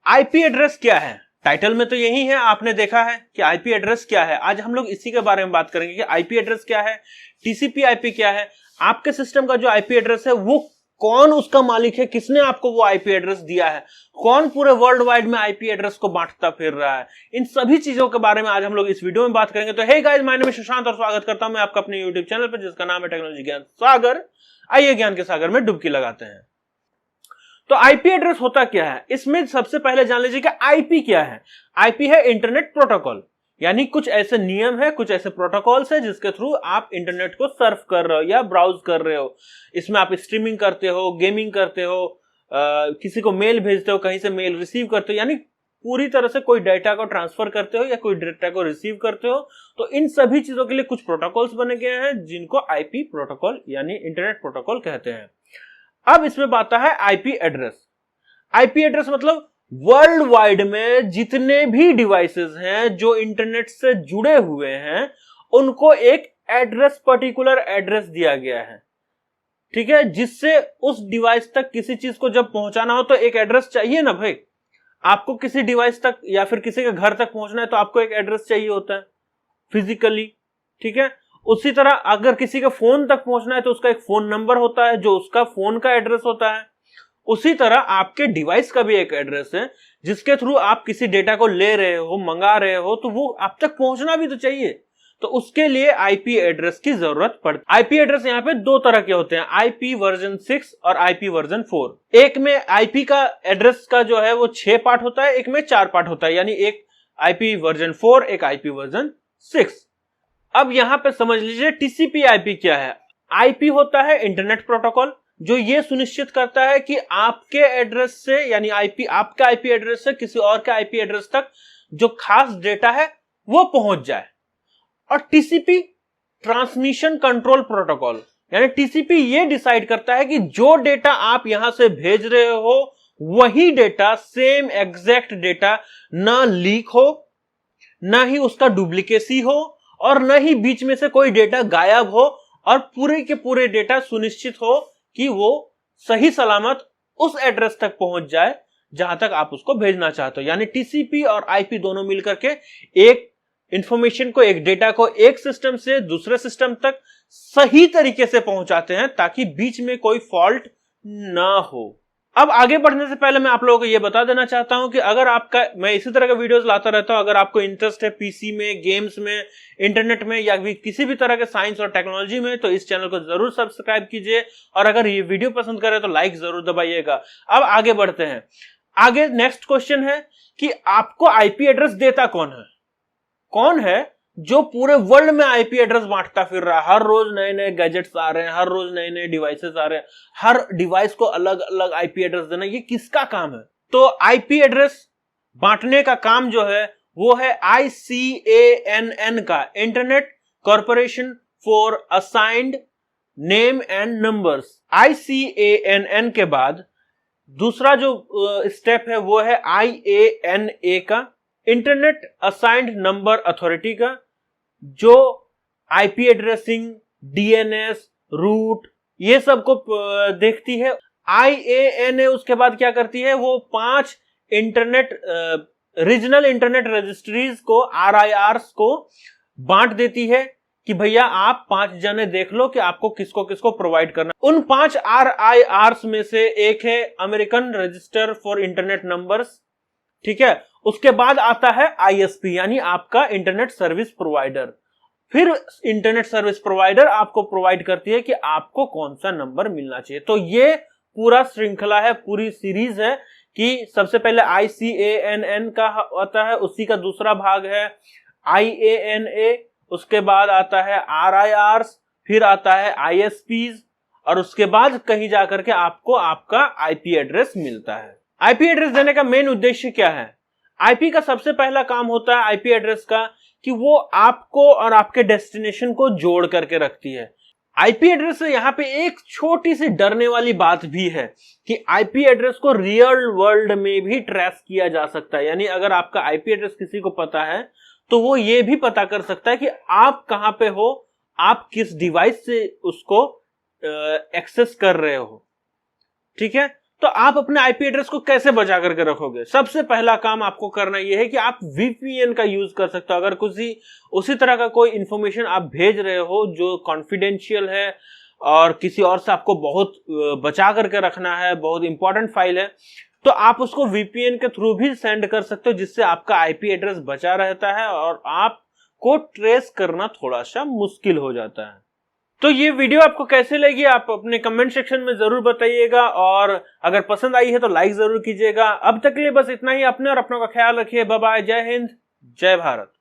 IP address क्या है? Title में तो यही है, आपने देखा है कि आईपी एड्रेस क्या है। आज हम लोग इसी के बारे में बात करेंगे कि आईपी एड्रेस क्या है, टीसीपी आईपी क्या है, आपके सिस्टम का जो आईपी एड्रेस है वो कौन उसका मालिक है, किसने आपको वो आईपी एड्रेस दिया है, कौन पूरे वर्ल्ड वाइड में आईपी एड्रेस को बांटता फिर रहा है। इन सभी चीजों के बारे में आज हम लोग इस वीडियो में बात करेंगे। तो hey guys, my name is Sushant और स्वागत करता हूं मैं आपका अपने यूट्यूब चैनल पर जिसका नाम है टेक्नोलॉजी ज्ञान सागर। आइए ज्ञान के सागर में डुबकी लगाते हैं। तो आईपी एड्रेस होता क्या है, इसमें सबसे पहले जान लीजिए कि आईपी क्या है। आईपी है इंटरनेट प्रोटोकॉल, यानी कुछ ऐसे नियम है, कुछ ऐसे प्रोटोकॉल्स है जिसके थ्रू आप इंटरनेट को सर्फ कर रहे हो या ब्राउज कर रहे हो। इसमें आप स्ट्रीमिंग करते हो, गेमिंग करते हो, किसी को मेल भेजते हो, कहीं से मेल रिसीव करते हो, यानी पूरी तरह से कोई डाटा को ट्रांसफर करते हो या कोई डाटा को रिसीव करते हो। तो इन सभी चीजों के लिए कुछ प्रोटोकॉल्स बने गए हैं जिनको आईपी प्रोटोकॉल यानी इंटरनेट प्रोटोकॉल कहते हैं। अब इसमें बात है आईपी एड्रेस। आईपी एड्रेस मतलब वर्ल्ड वाइड में जितने भी डिवाइसेस हैं जो इंटरनेट से जुड़े हुए हैं उनको एक एड्रेस, पर्टिकुलर एड्रेस दिया गया है, ठीक है, जिससे उस डिवाइस तक किसी चीज को जब पहुंचाना हो तो एक एड्रेस चाहिए ना भाई। आपको किसी डिवाइस तक या फिर किसी के घर तक पहुंचना है तो आपको एक एड्रेस चाहिए होता है फिजिकली, ठीक है। उसी तरह अगर किसी के फोन तक पहुंचना है तो उसका एक फोन नंबर होता है जो उसका फोन का एड्रेस होता है। उसी तरह आपके डिवाइस का भी एक एड्रेस है जिसके थ्रू आप किसी डेटा को ले रहे हो, मंगा रहे हो, तो वो आप तक पहुंचना भी तो चाहिए। तो उसके लिए आईपी एड्रेस की जरूरत पड़ती है। आईपी एड्रेस यहाँ पे दो तरह के होते हैं, आईपी वर्जन 6 और आईपी वर्जन 4। एक में आईपी का एड्रेस का जो है वो 6 पार्ट होता है, एक में 4 पार्ट होता है, यानी एक आईपी वर्जन 4, एक आईपी वर्जन 6। अब यहां पे समझ लीजिए टीसीपी आईपी क्या है। आईपी होता है इंटरनेट प्रोटोकॉल जो ये सुनिश्चित करता है कि आपके एड्रेस से, यानी आईपी, आपका आईपी एड्रेस से किसी और के आईपी एड्रेस तक जो खास डेटा है वो पहुंच जाए। और टीसीपी ट्रांसमिशन कंट्रोल प्रोटोकॉल, यानी टीसीपी ये डिसाइड करता है कि जो डेटा आप यहां से भेज रहे हो वही डेटा, सेम एग्जैक्ट डेटा, ना लीक हो, ना ही उसका डुप्लीकेसी हो, और न ही बीच में से कोई डेटा गायब हो, और पूरे के पूरे डेटा सुनिश्चित हो कि वो सही सलामत उस एड्रेस तक पहुंच जाए जहां तक आप उसको भेजना चाहते हो। यानी टीसीपी और आईपी दोनों मिलकर के एक इंफॉर्मेशन को, एक डेटा को एक सिस्टम से दूसरे सिस्टम तक सही तरीके से पहुंचाते हैं ताकि बीच में कोई फॉल्ट ना हो। अब आगे बढ़ने से पहले मैं आप लोगों को यह बता देना चाहता हूं कि अगर आपका, मैं इसी तरह के वीडियोस लाता रहता हूं, अगर आपको इंटरेस्ट है पीसी में, गेम्स में, इंटरनेट में या भी किसी भी तरह के साइंस और टेक्नोलॉजी में, तो इस चैनल को जरूर सब्सक्राइब कीजिए और अगर ये वीडियो पसंद करे तो लाइक जरूर दबाइएगा। अब आगे बढ़ते हैं। आगे नेक्स्ट क्वेश्चन है कि आपको आईपी एड्रेस देता कौन है? कौन है जो पूरे वर्ल्ड में आईपी एड्रेस बांटता फिर रहा है? हर रोज नए नए गैजेट्स आ रहे हैं, हर रोज नए नए डिवाइसेस आ रहे हैं, हर डिवाइस को अलग अलग आईपी एड्रेस देना, ये किसका काम है? तो आईपी एड्रेस बांटने का काम जो है वो है ICANN का, internet corporation for assigned name and numbers. ICANN के बाद दूसरा जो स्टेप है वो है IANA का, इंटरनेट असाइंड नंबर अथॉरिटी का, जो आईपी एड्रेसिंग, डीएनएस, रूट, ये सब को देखती है। IANA उसके बाद क्या करती है, वो 5 इंटरनेट रीजनल इंटरनेट रजिस्ट्रीज को, RIRs को बांट देती है कि भैया आप 5 जने देख लो कि आपको किसको किसको प्रोवाइड करना। उन 5 RIRs में से एक है American register for internet numbers, ठीक है। उसके बाद आता है ISP, यानी आपका इंटरनेट सर्विस प्रोवाइडर। फिर इंटरनेट सर्विस प्रोवाइडर आपको प्रोवाइड करती है कि आपको कौन सा नंबर मिलना चाहिए। तो ये पूरा श्रृंखला है, पूरी सीरीज है कि सबसे पहले ICANN का आता है, उसी का दूसरा भाग है IANA, उसके बाद आता है RIRs, फिर आता है ISPs, और उसके बाद कहीं जाकर के आपको आपका आईपी एड्रेस मिलता है। आईपी एड्रेस देने का मेन उद्देश्य क्या है? आईपी का सबसे पहला काम होता है आईपी एड्रेस का कि वो आपको और आपके डेस्टिनेशन को जोड़ करके रखती है। आईपी एड्रेस से यहां पे एक छोटी सी डरने वाली बात भी है कि आईपी एड्रेस को रियल वर्ल्ड में भी ट्रेस किया जा सकता है। यानी अगर आपका आईपी एड्रेस किसी को पता है तो वो ये भी पता कर सकता है कि आप कहां पे हो, आप किस डिवाइस से उसको एक्सेस कर रहे हो, ठीक है। तो आप अपने आईपी एड्रेस को कैसे बचा करके रखोगे? सबसे पहला काम आपको करना यह है कि आप वीपीएन का यूज कर सकते हो। अगर उसी तरह का कोई इंफॉर्मेशन आप भेज रहे हो जो कॉन्फिडेंशियल है और किसी और से आपको बहुत बचा करके रखना है, बहुत इंपॉर्टेंट फाइल है, तो आप उसको वीपीएन के थ्रू भी सेंड कर सकते हो, जिससे आपका आईपी एड्रेस बचा रहता है और आपको ट्रेस करना थोड़ा सा मुश्किल हो जाता है। तो ये वीडियो आपको कैसे लगी आप अपने कमेंट सेक्शन में जरूर बताइएगा, और अगर पसंद आई है तो लाइक जरूर कीजिएगा। अब तक के लिए बस इतना ही। अपने और अपनों का ख्याल रखिए। Bye bye. जय हिंद, जय भारत।